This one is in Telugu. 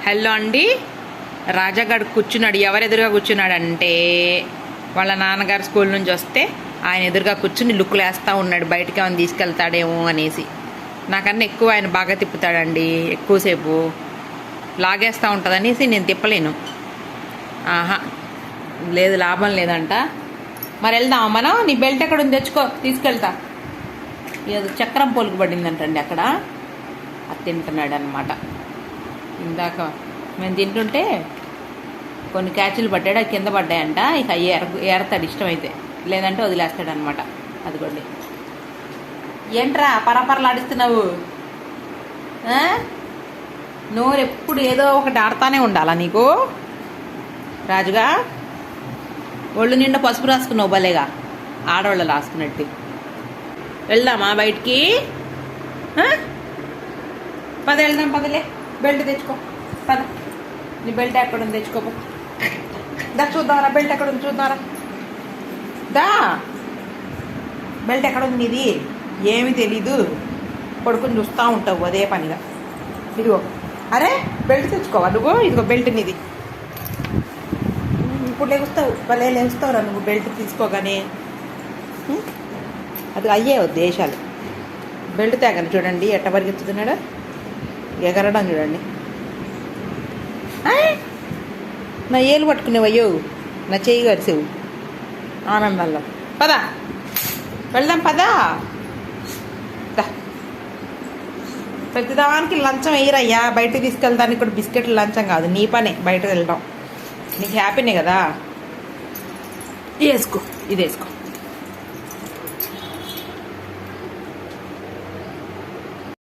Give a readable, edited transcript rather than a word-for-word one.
హలో అండి. రాజాగాడు కూర్చున్నాడు. ఎవరు ఎదురుగా కూర్చున్నాడంటే వాళ్ళ నాన్నగారు స్కూల్ నుంచి వస్తే ఆయన ఎదురుగా కూర్చుని లుక్కులు వేస్తూ ఉన్నాడు. బయటికి ఏమైనా తీసుకెళ్తాడేమో అనేసి. నాకన్నా ఎక్కువ ఆయన బాగా తిప్పుతాడండి. ఎక్కువసేపు లాగేస్తూ ఉంటుంది అనేసి నేను తిప్పలేను. ఆహా లేదు, లాభం లేదంట. మరి వెళ్దామా మనం? నీ బెల్ట్ ఎక్కడ ఉంది, తెచ్చుకో, తీసుకెళ్తా. ఏదో చక్రం పోలుకు పడిందంటండి అక్కడ. అది తింటున్నాడు అనమాట. ఇందాక మేము తింటుంటే కొన్ని క్యాచులు పడ్డాడు, అవి కింద పడ్డాయంట. ఇక ఏరతాడు ఇష్టమైతే, లేదంటే వదిలేస్తాడనమాట. అదిగోండి. ఏంట్రా పరపరలాడిస్తున్నావు? నోరు ఎప్పుడు ఏదో ఒకటి ఆడుతూనే ఉండాలా నీకు? రాజుగా ఒళ్ళు నిండా పసుపు రాసుకున్నావు భలేగా, ఆడవాళ్ళు రాసుకున్నట్టు. వెళ్దామా బయటికి? పద వెళ్దాం, పదలే. బెల్ట్ తెచ్చుకో, పద. నీ బెల్ట్ ఎక్కడ ఉంది, తెచ్చుకోపో. దా చూద్దామరా, బెల్ట్ ఎక్కడ ఉంది చూద్దామరా. దా, బెల్ట్ ఎక్కడ ఉంది నీది? ఏమి తెలీదు, పడుకుని చూస్తూ ఉంటావు అదే పనిగా. ఇదిగో, అరే బెల్ట్ తెచ్చుకోవా నువ్వు? ఇదిగో బెల్ట్ నీది. ఇప్పుడు లేగుస్తావు, భలే లేగుస్తావురా నువ్వు బెల్ట్ తీసుకోగానే. అది అయ్యే దేశాలు. బెల్ట్ తేగని చూడండి ఎట్ట పరిగెత్తుతున్నాడు, ఎగరడం చూడండి. నా ఏలు పట్టుకునేవు, అయ్యో నా చెయ్యి గరిసేవు ఆనందంలో. పదా వెళ్దాం, పదా. ప్రతిదానికి లంచం వేయరయ్యా. బయటకు తీసుకెళ్తానికి కూడా బిస్కెట్లు లంచం కాదు, నీ పనే బయటకు వెళ్ళడం. నీకు హ్యాపీనే కదా. వేసుకో, ఇది వేసుకో.